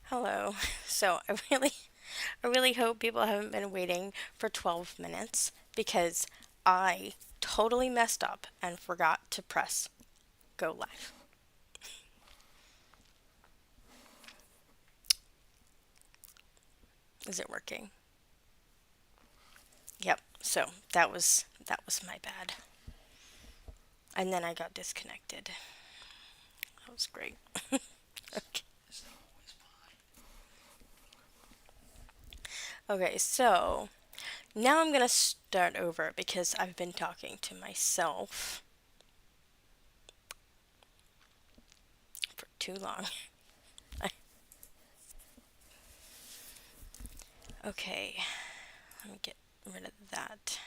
Hello. So I really hope people haven't been waiting for 12 minutes because I totally messed up and forgot to press go live. Is it working? Yep. So that was my bad. And then I got disconnected. That was great. Okay. Okay, so now I'm gonna start over because I've been talking to myself for too long. Okay, let me get rid of that.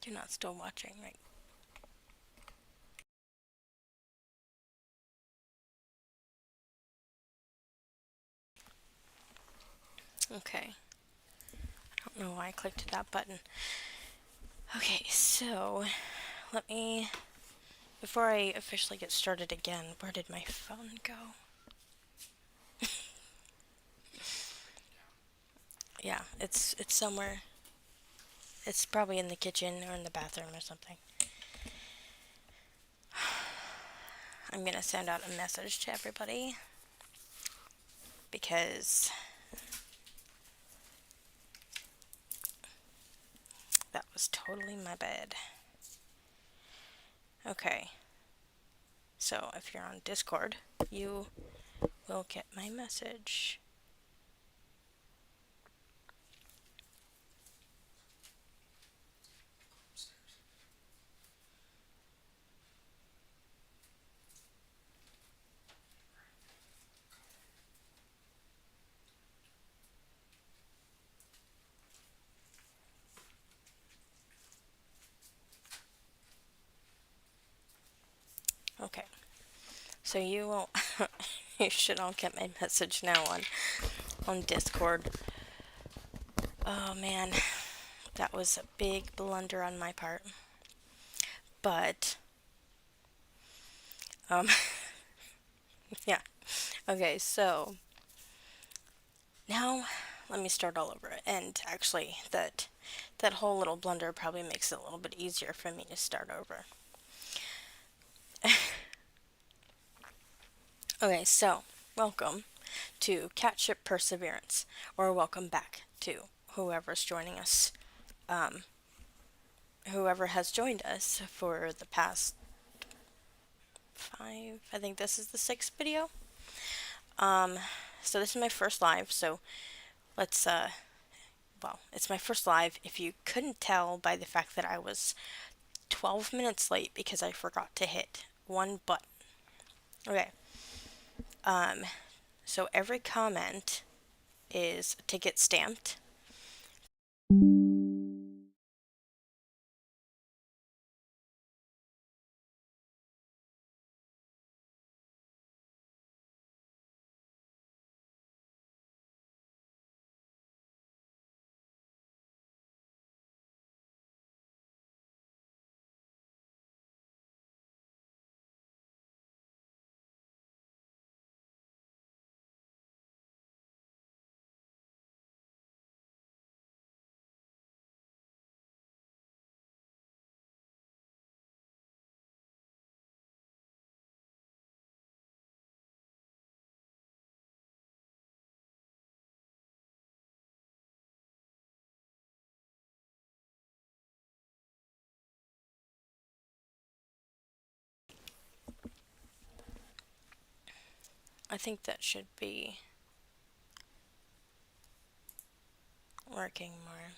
You're not still watching, right? Okay. I don't know why I clicked that button. Okay, so let me, before I officially get started again, where did my phone go? Yeah, it's somewhere. It's probably in the kitchen or in the bathroom or something. I'm gonna send out a message to everybody because that was totally my bad. Okay, so if you're on Discord, you will get my message. Okay, so you will, you should all get my message now on Discord. Oh man, that was a big blunder on my part. But, um, yeah. Okay, so now let me start all over. And actually, that whole little blunder probably makes it a little bit easier for me to start over. Okay, so welcome to Catship Perseverance, or welcome back to whoever's joining us. Um, Whoever has joined us for the past five, I think this is the sixth video. Um, so this is my first live, so let's well, it's my first live. If you couldn't tell by the fact that I was 12 minutes late because I forgot to hit one button. Okay. Um, so every comment is a ticket stamped. I think that should be working more.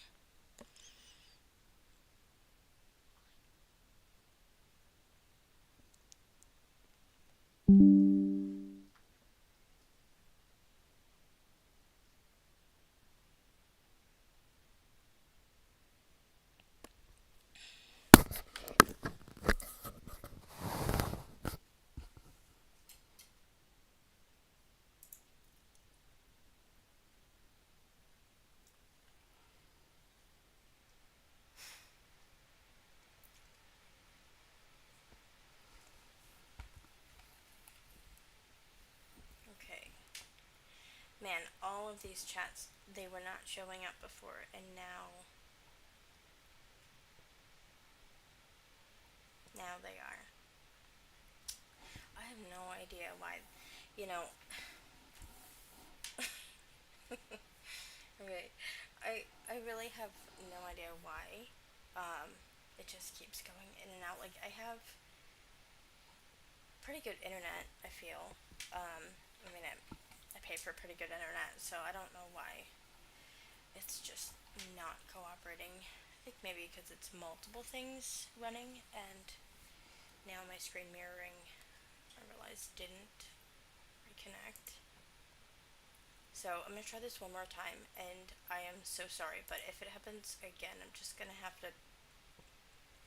all of these chats, they were not showing up before, and now they are. I have no idea why, you know. Okay, I really have no idea why. It just keeps going in and out. Like, I have pretty good internet, I feel. I mean, I pay for pretty good internet, so I don't know why it's just not cooperating. I think maybe because it's multiple things running, and now my screen mirroring, I realized, didn't reconnect. So I'm going to try this one more time, and I am so sorry, but if it happens again, I'm just going to have to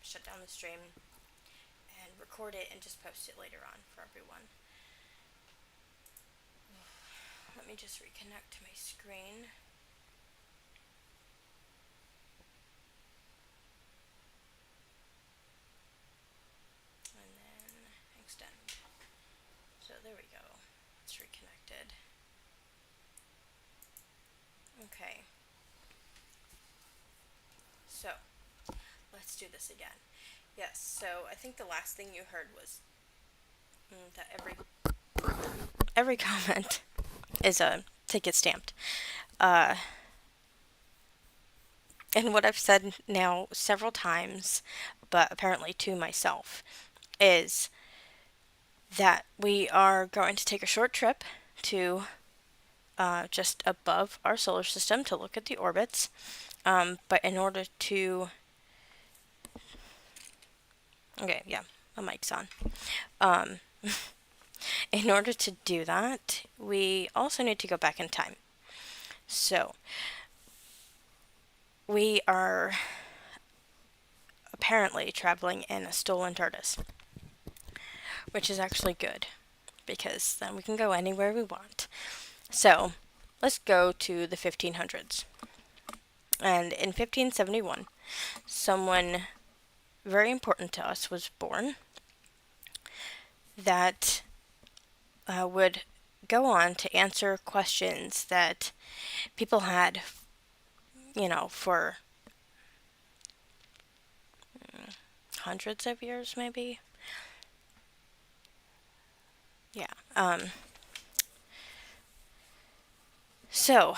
shut down the stream and record it and just post it later on for everyone. Let me just reconnect to my screen. And then extend. So there we go. It's reconnected. Okay. So let's do this again. Yes, so I think the last thing you heard was that every comment is a ticket stamped. And what I've said now several times, but apparently to myself, is that we are going to take a short trip to just above our solar system to look at the orbits. But in order to... Okay, yeah, my mic's on. In order to do that, we also need to go back in time. So, we are apparently traveling in a stolen TARDIS, which is actually good, because then we can go anywhere we want. So, let's go to the 1500s. And in 1571, someone very important to us was born that would go on to answer questions that people had, for hundreds of years, maybe. Yeah. So,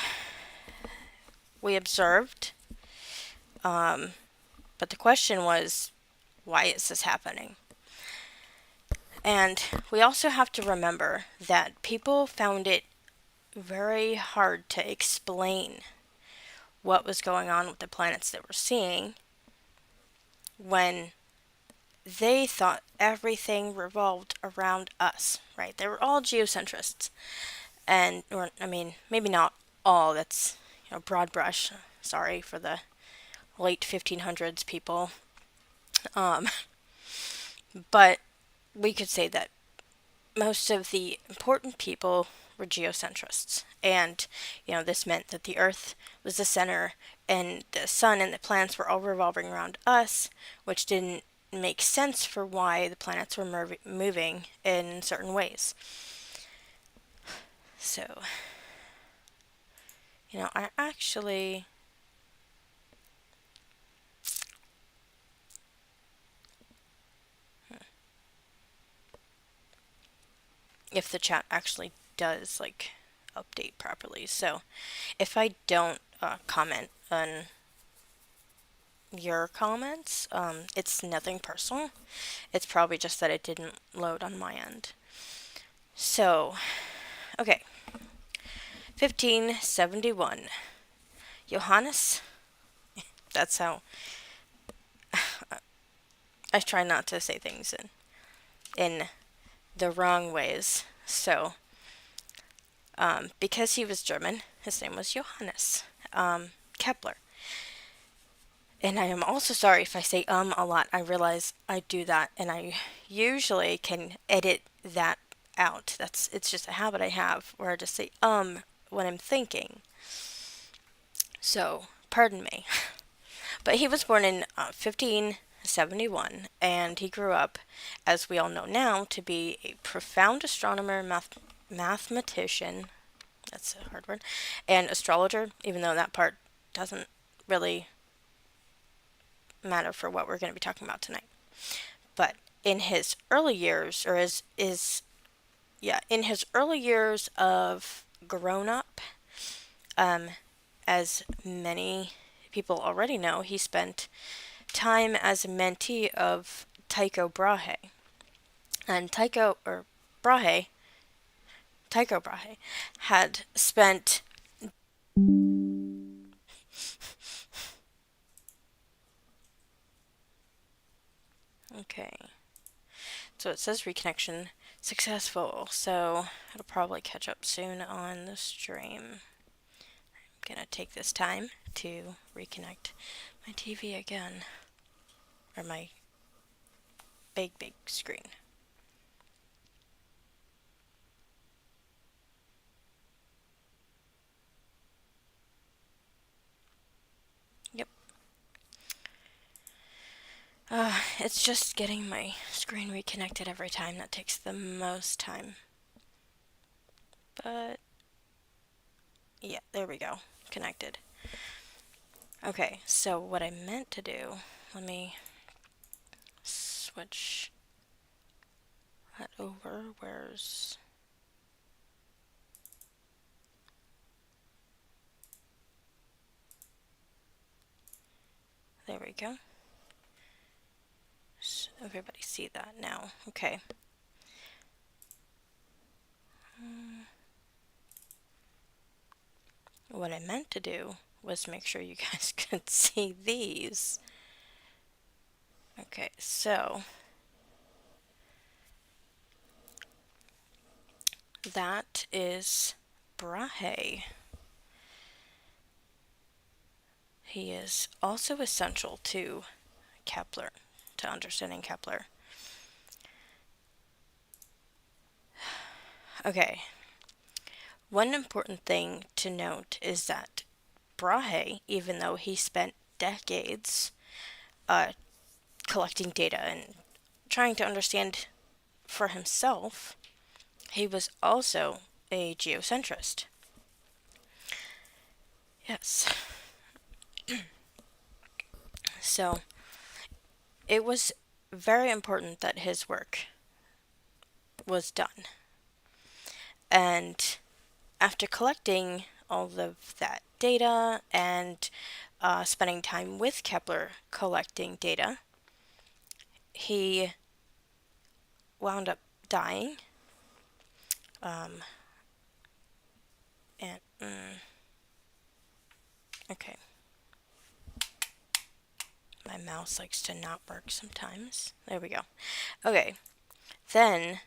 we observed, but the question was, why is this happening? And we also have to remember that people found it very hard to explain what was going on with the planets they were seeing when they thought everything revolved around us, right? They were all geocentrists. Or maybe not all, that's, broad brush. Sorry for the late 1500s people. But we could say that most of the important people were geocentrists. And, this meant that the Earth was the center, and the sun and the planets were all revolving around us, which didn't make sense for why the planets were moving in certain ways. So, I actually... if the chat actually does, update properly. So, if I don't comment on your comments, it's nothing personal. It's probably just that it didn't load on my end. So, okay. 1571. Johannes. That's how... I try not to say things in the wrong ways. So, because he was German, his name was Johannes Kepler. And I am also sorry if I say a lot. I realize I do that, and I usually can edit that out. It's just a habit I have where I just say when I'm thinking. So, pardon me. But he was born in 1571, and he grew up, as we all know now, to be a profound astronomer, mathematician. That's a hard word. And astrologer, even though that part doesn't really matter for what we're going to be talking about tonight. But in his early years, or in his early years of grown up, um, as many people already know, he spent time as a mentee of Tycho Brahe. And Tycho Brahe had spent. Okay. So it says reconnection successful, so it'll probably catch up soon on the stream. I'm gonna take this time to reconnect my TV again, or my big screen. Yep. It's just getting my screen reconnected every time that takes the most time. But yeah, there we go. Connected. Okay, so what I meant to do, let me switch that over. There we go. So everybody see that now. Okay. What I meant to do was make sure you guys could see these. Okay, so that is Brahe. He is also essential to Kepler, to understanding Kepler. Okay, one important thing to note is that Brahe, even though he spent decades collecting data and trying to understand for himself, he was also a geocentrist. Yes. So, it was very important that his work was done. And after collecting all of that data and spending time with Kepler collecting data, he wound up dying. Okay. My mouse likes to not work sometimes. There we go. Okay. Then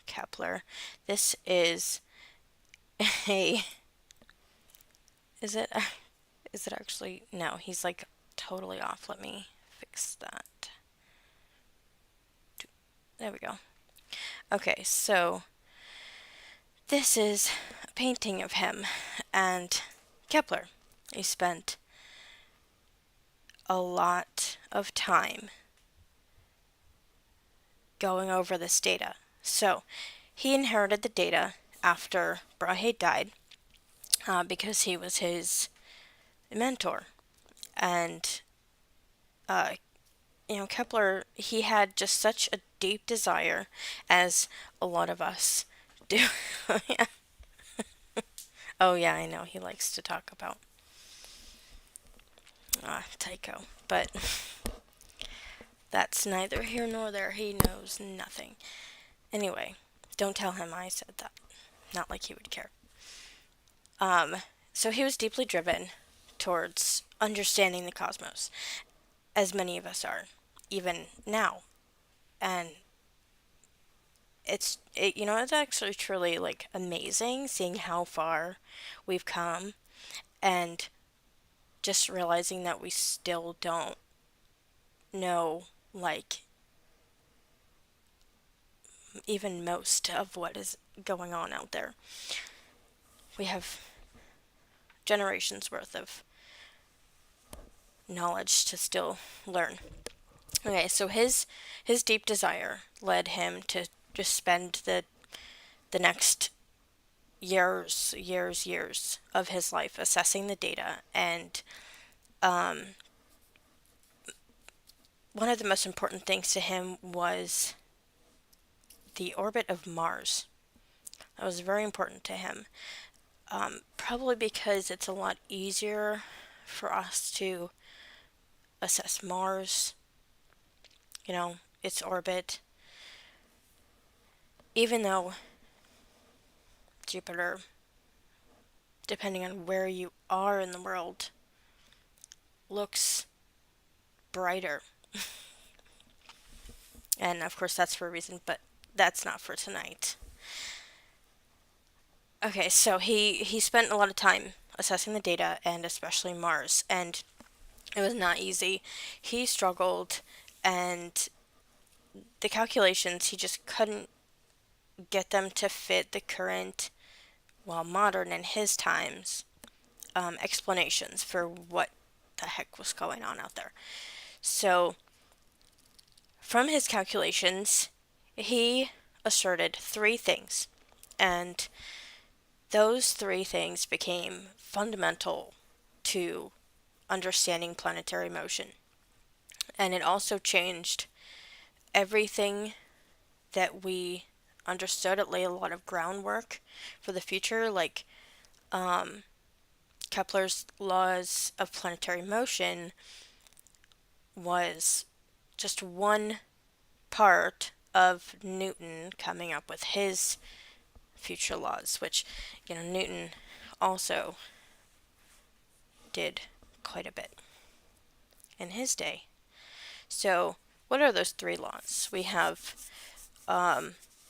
Kepler. This is a. Is it? Is it actually? No, he's like totally off. Let me fix that. There we go. Okay, so this is a painting of him and Kepler. He spent a lot of time going over this data. So he inherited the data after Brahe died because he was his mentor. And, Kepler, he had just such a deep desire, as a lot of us do. Yeah. Oh, yeah, I know. He likes to talk about Tycho. But that's neither here nor there. He knows nothing. Anyway, don't tell him I said that. Not like he would care. So he was deeply driven towards understanding the cosmos, as many of us are, even now. And it's actually truly like amazing seeing how far we've come, and just realizing that we still don't know like even most of what is going on out there. We have generations worth of knowledge to still learn. Okay, so his deep desire led him to just spend the next years of his life assessing the data, and one of the most important things to him was the orbit of Mars. That was very important to him. Probably because it's a lot easier for us to assess Mars, its orbit, even though Jupiter, depending on where you are in the world, looks brighter. And of course, that's for a reason, but that's not for tonight. Okay, so he spent a lot of time assessing the data, and especially Mars, and it was not easy. He struggled, and the calculations, he just couldn't get them to fit the current, well, modern in his times, explanations for what the heck was going on out there. So, from his calculations, he asserted three things, and those three things became fundamental to understanding planetary motion. And it also changed everything that we understood. It laid a lot of groundwork for the future, like Kepler's laws of planetary motion was just one part of Newton coming up with his future laws, which, Newton also did quite a bit in his day. So, what are those three laws? We have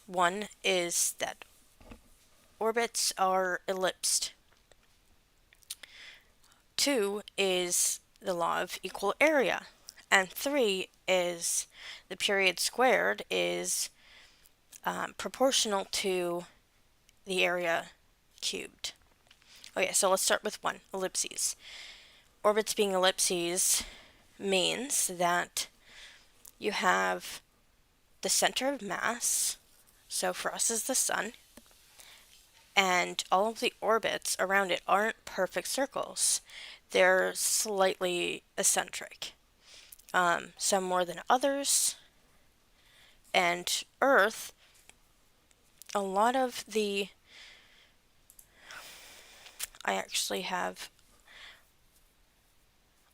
one is that orbits are ellipsed. Two is the law of equal area. And three is the period squared is proportional to the area cubed. Okay, so let's start with one, ellipses. Orbits being ellipses means that you have the center of mass, so for us is the sun, and all of the orbits around it aren't perfect circles. They're slightly eccentric. Some more than others. And Earth, a lot of the... I actually have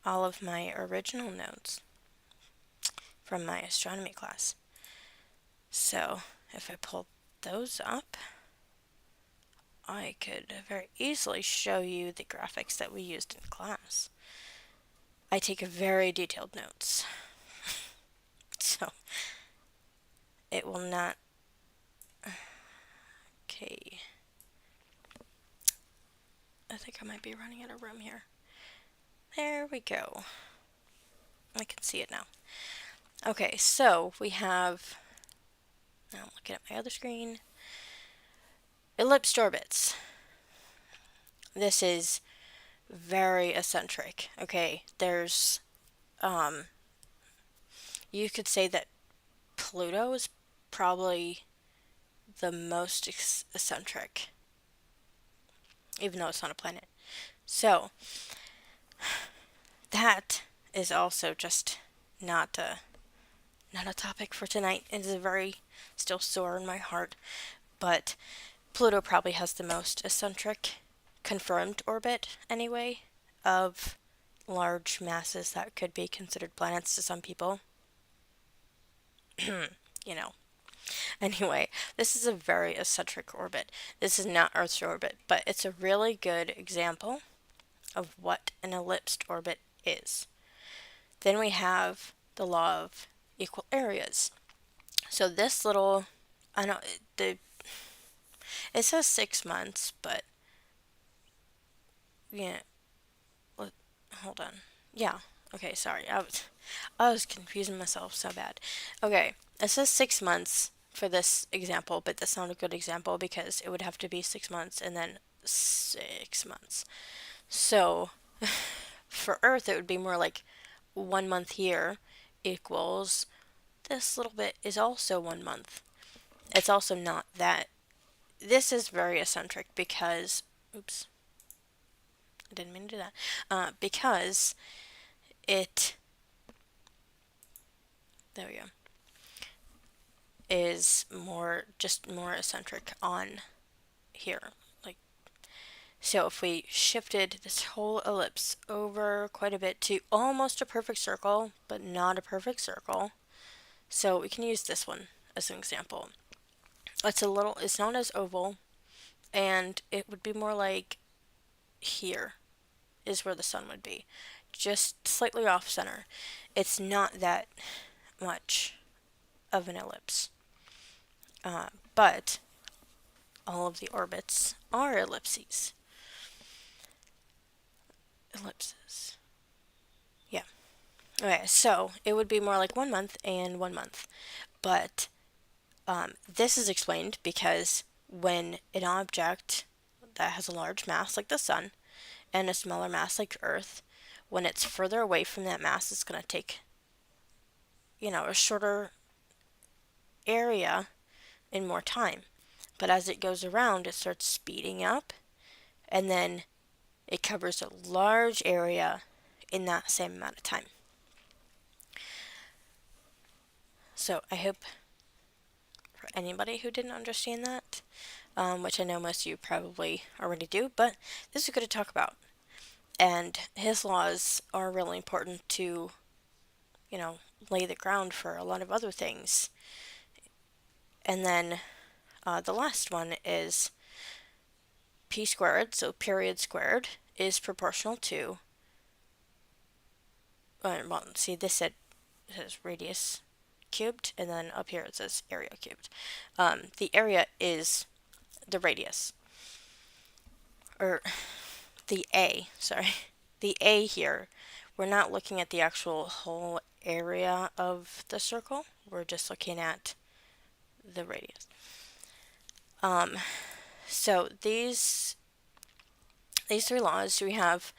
all of my original notes from my astronomy class. So, if I pull those up, I could very easily show you the graphics that we used in class. I take very detailed notes. So, it will not... Okay. I think I might be running out of room here. There we go. I can see it now. Okay, so we have... Now I'm looking at my other screen. Ellipsed orbits. This is very eccentric. Okay, there's... you could say that Pluto is probably the most eccentric, even though it's not a planet. So, that is also just not a topic for tonight. It is very still sore in my heart, but Pluto probably has the most eccentric confirmed orbit anyway of large masses that could be considered planets to some people. Anyway, this is a very eccentric orbit. This is not Earth's orbit, but it's a really good example of what an ellipsed orbit is. Then we have the law of equal areas. So this little, I know, it says 6 months, but, yeah, hold on. Yeah, okay, sorry, I was confusing myself so bad. Okay, it says 6 months for this example, but that's not a good example because it would have to be 6 months and then 6 months. So, for Earth, it would be more like 1 month here equals this little bit is also 1 month. It's also not that this is very eccentric because, oops, I didn't mean to do that, because it, there we go, is just more eccentric on here. Like, so if we shifted this whole ellipse over quite a bit to almost a perfect circle, but not a perfect circle, so we can use this one as an example. It's not as oval, and it would be more like here is where the sun would be, just slightly off center. It's not that much of an ellipse, but all of the orbits are ellipses. Ellipses. Yeah. Okay, so it would be more like 1 month and 1 month. But this is explained because when an object that has a large mass like the sun and a smaller mass like Earth, when it's further away from that mass, it's going to take, a shorter area in more time. But as it goes around, it starts speeding up, and then it covers a large area in that same amount of time. So I hope for anybody who didn't understand that, which I know most of you probably already do, but this is good to talk about. And his laws are really important to, lay the ground for a lot of other things. And then the last one is p squared, so period squared, is proportional to, well, see, this says radius cubed, and then up here it says area cubed. The area is the radius, or the A, sorry. The A here, we're not looking at the actual whole area of the circle, we're just looking at the radius. So these three laws, we have,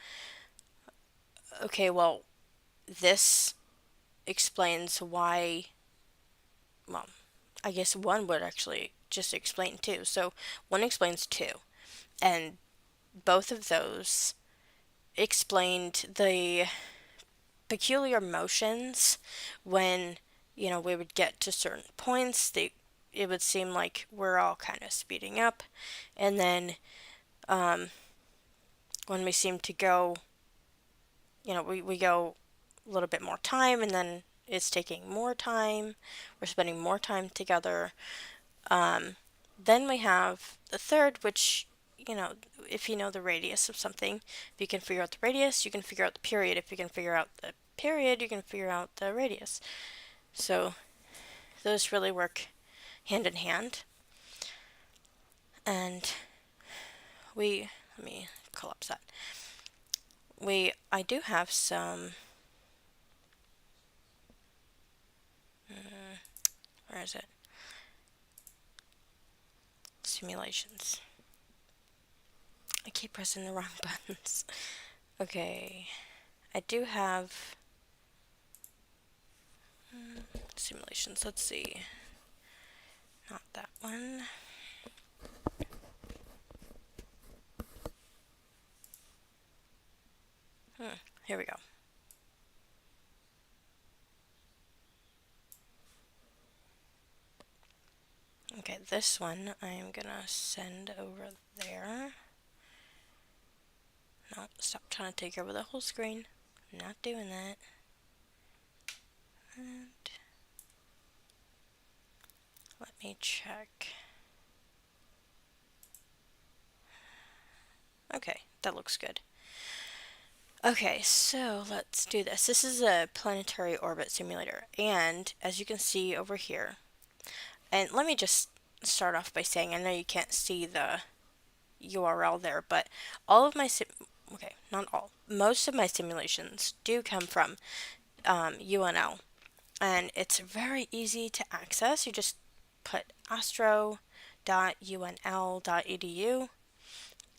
okay, well, this explains why, well, I guess one would actually just explain two. So one explains two, and both of those explained the peculiar motions when, we would get to certain points. It would seem like we're all kind of speeding up, and then when we seem to go, we go a little bit more time, and then it's taking more time. We're spending more time together. Then we have the third, which, if you know the radius of something, if you can figure out the radius, you can figure out the period. If you can figure out the period, you can figure out the radius. So those really work hand in hand. And let me collapse that. I do have some, where is it? Simulations. I keep pressing the wrong buttons. Okay, I do have simulations. Let's see. Not that one. Here we go. Okay, this one I'm gonna send over there. No, stop trying to take over the whole screen. I'm not doing that. And let me check. Okay, that looks good. Okay, so let's do this. This is a planetary orbit simulator, and as you can see over here, and let me just start off by saying, I know you can't see the URL there, but all of my okay, not all, most of my simulations do come from UNL, and it's very easy to access. You just put astro.unl.edu,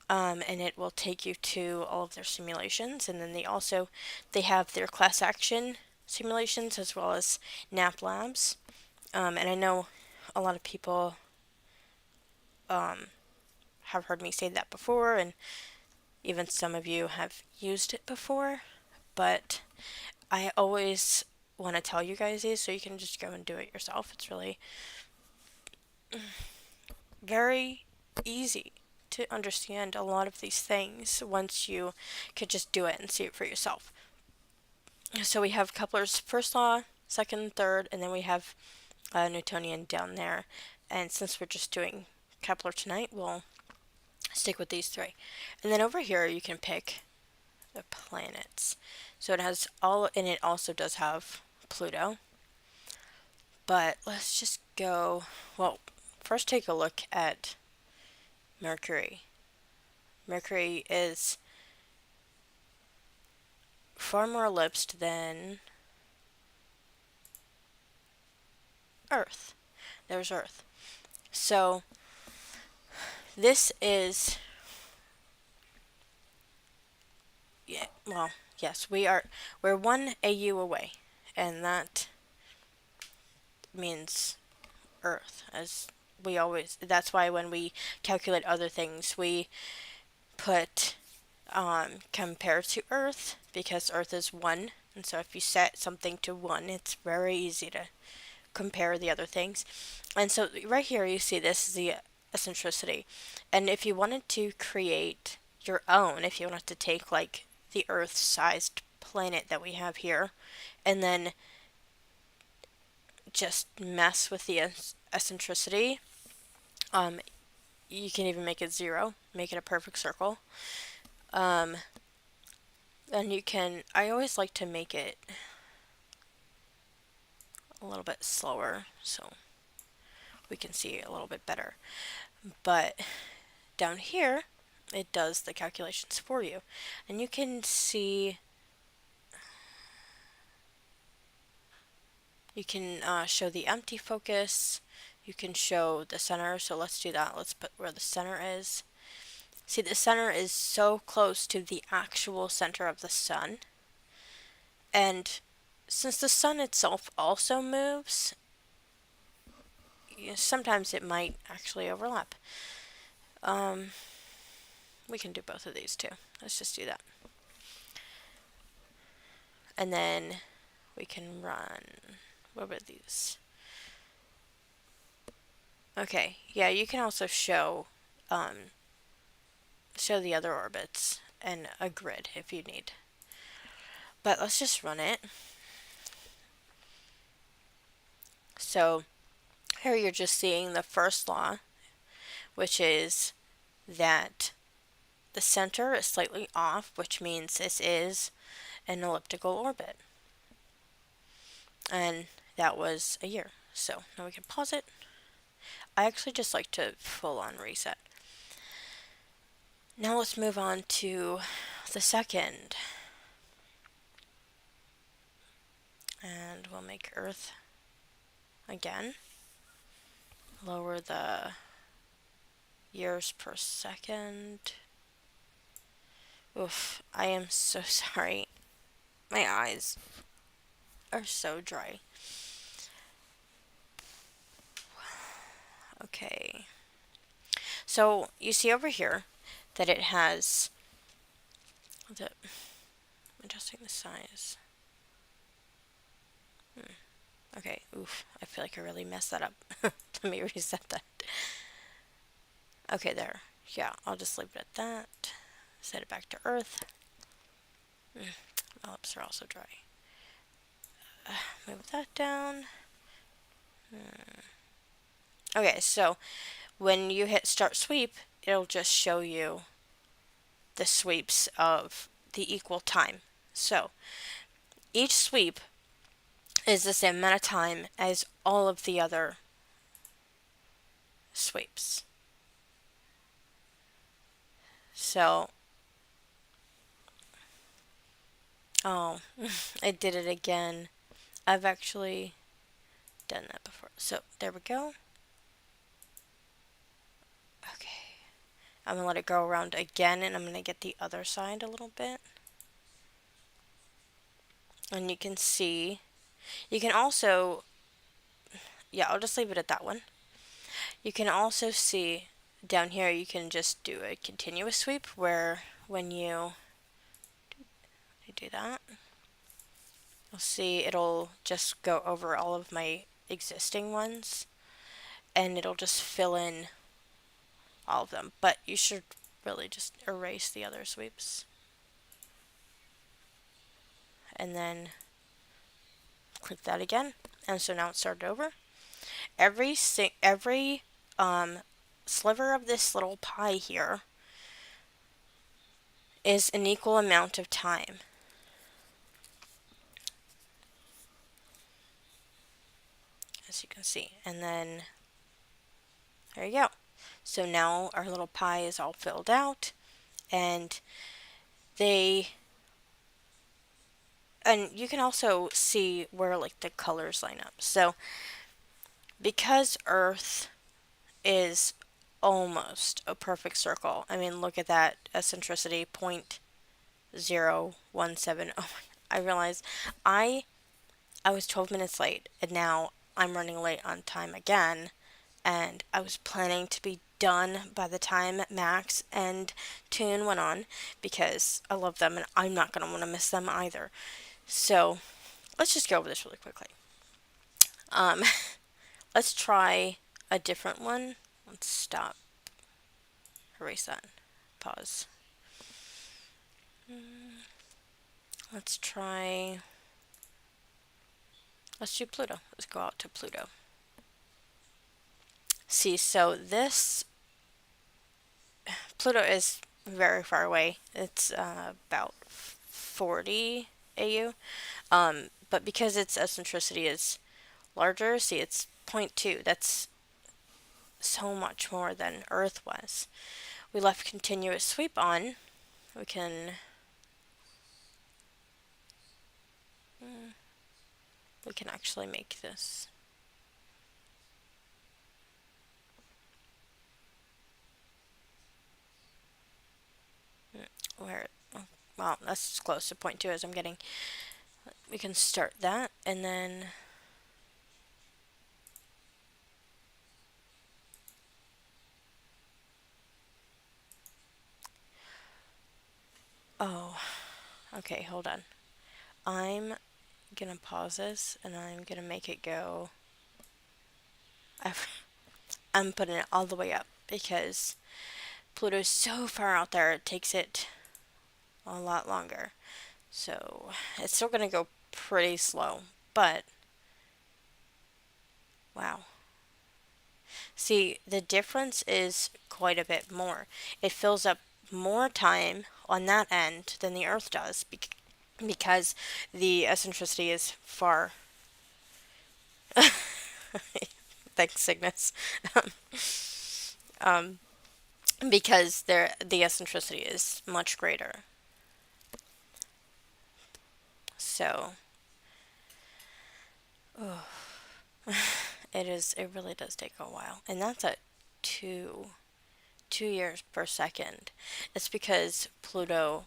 and it will take you to all of their simulations. And then they have their class action simulations as well as NAP labs. And I know a lot of people have heard me say that before, and even some of you have used it before, but I always want to tell you guys these so you can just go and do it yourself. It's really very easy to understand a lot of these things once you could just do it and see it for yourself. So we have Kepler's first law, second, third, and then we have Newtonian down there. And since we're just doing Kepler tonight, we'll stick with these three. And then over here you can pick the planets. So it has all, and it also does have Pluto. But let's just go, well, first take a look at Mercury. Mercury is far more ellipsed than Earth. There's Earth. So this is, yeah, well, yes, we're 1 AU away, and that means Earth, as we always, that's why when we calculate other things, we put compared to Earth, because Earth is 1, and so if you set something to 1, it's very easy to compare the other things. And so right here you see this is the eccentricity, and if you wanted to create your own, if you wanted to take like the Earth-sized planet that we have here, and then just mess with the eccentricity, you can even make it 0, make it a perfect circle. And you can, I always like to make it a little bit slower so we can see a little bit better. But down here, it does the calculations for you. And you can see, you can show the empty focus, you can show the center, so let's do that. Let's put where the center is. See, the center is so close to the actual center of the sun. And since the sun itself also moves, sometimes it might actually overlap. We can do both of these too. Let's just do that. And then we can run, what were these? Okay, yeah, you can also show the other orbits and a grid if you need. But let's just run it. So here you're just seeing the first law, which is that the center is slightly off, which means this is an elliptical orbit. And that was a year. So now we can pause it. I actually just like to full on reset. Now let's move on to the second. And we'll make Earth again. Lower the years per second. Oof, I am so sorry. My eyes are so dry. Okay. So you see over here that it has the adjusting the size. Okay, oof, I feel like I really messed that up. Let me reset that. Okay, there. Yeah, I'll just leave it at that. Set it back to Earth. My lips are also dry. Move that down. Okay, so when you hit start sweep, it'll just show you the sweeps of the equal time. So each sweep is the same amount of time as all of the other sweeps. So, oh, I did it again. I've actually done that before. So there we go. Okay. I'm going to let it go around again, and I'm going to get the other side a little bit. And you can see, you can also, yeah, I'll just leave it at that one. You can also see down here you can just do a continuous sweep where when you do that, you'll see it'll just go over all of my existing ones and it'll just fill in all of them. But you should really just erase the other sweeps. And then click that again. And so now it started over. Every sliver of this little pie here is an equal amount of time. As you can see. And then there you go. So now our little pie is all filled out, and you can also see where like the colors line up. So because Earth is almost a perfect circle, I mean, look at that eccentricity, 0.017. Oh, I realized I was 12 minutes late, and now I'm running late on time again, and I was planning to be done by the time Max and Toon went on because I love them and I'm not going to want to miss them either. So let's just go over this really quickly. Let's try a different one. Let's stop. Erase that. Pause. Let's do Pluto. Let's go out to Pluto. See, so this Pluto is very far away. It's about 40 AU. But because its eccentricity is larger, see, it's 0.2. That's so much more than Earth was. We left continuous sweep on. We can actually make this. Where? Well, that's as close to 0.2 as I'm getting. We can start that, and then oh, okay, hold on. I'm gonna pause this, and I'm gonna make it go. I'm putting it all the way up because Pluto's so far out there, it takes it a lot longer. So it's still gonna go pretty slow, but wow. See, the difference is quite a bit more. It fills up more time on that end than the Earth does because the eccentricity is far. Thanks, Cygnus. um, because the eccentricity is much greater. So, oh, it really does take a while, and that's at 2 years per second. It's because Pluto,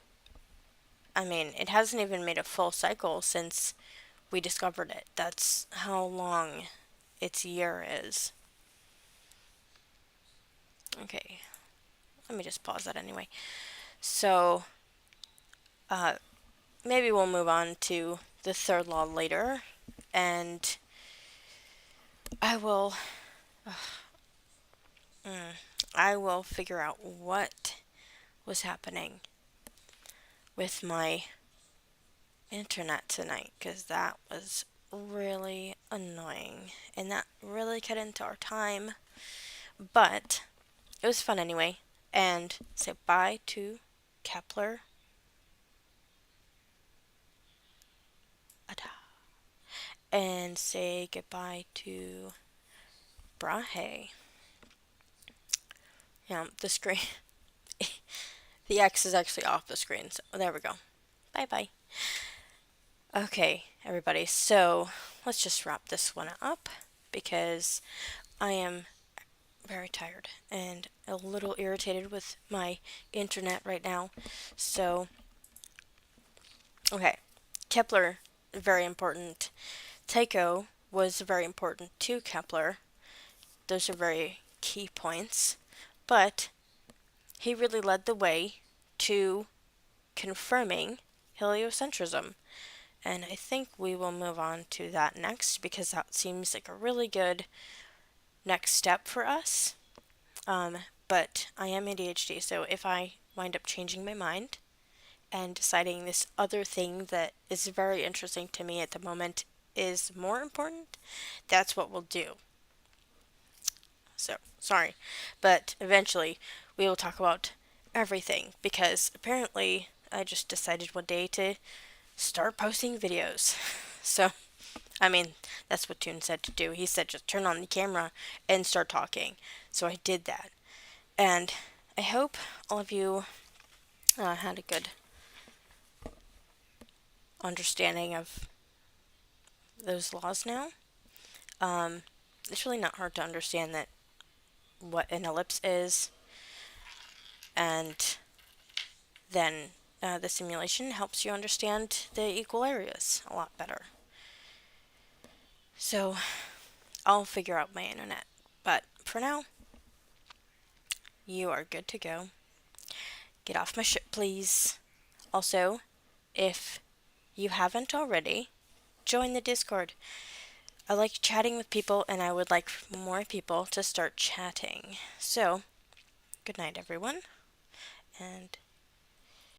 I mean, it hasn't even made a full cycle since we discovered it. That's how long its year is. Okay, let me just pause that anyway. So, maybe we'll move on to the third law later, and I will figure out what was happening with my internet tonight, because that was really annoying and that really cut into our time, but it was fun anyway. And say bye to Kepler. And say goodbye to Brahe. Yeah, the screen. The X is actually off the screen, so there we go. Bye bye. Okay, everybody, so let's just wrap this one up because I am very tired and a little irritated with my internet right now. So, okay, Kepler, very important. Tycho was very important to Kepler. Those are very key points. but he really led the way to confirming heliocentrism. And I think we will move on to that next because that seems like a really good next step for us. But I am ADHD, so if I wind up changing my mind and deciding this other thing that is very interesting to me at the moment is more important, that's what we'll do. So, sorry. But eventually, we will talk about everything because apparently I just decided one day to start posting videos. So, I mean, that's what Toon said to do. He said just turn on the camera and start talking. So I did that. And I hope all of you had a good understanding of those laws now. It's really not hard to understand that what an ellipse is, and then the simulation helps you understand the equal areas a lot better. So I'll figure out my internet. But for now, you are good to go. Get off my ship, please. Also, if you haven't already, join the Discord. I like chatting with people, and I would like more people to start chatting. So, good night, everyone, and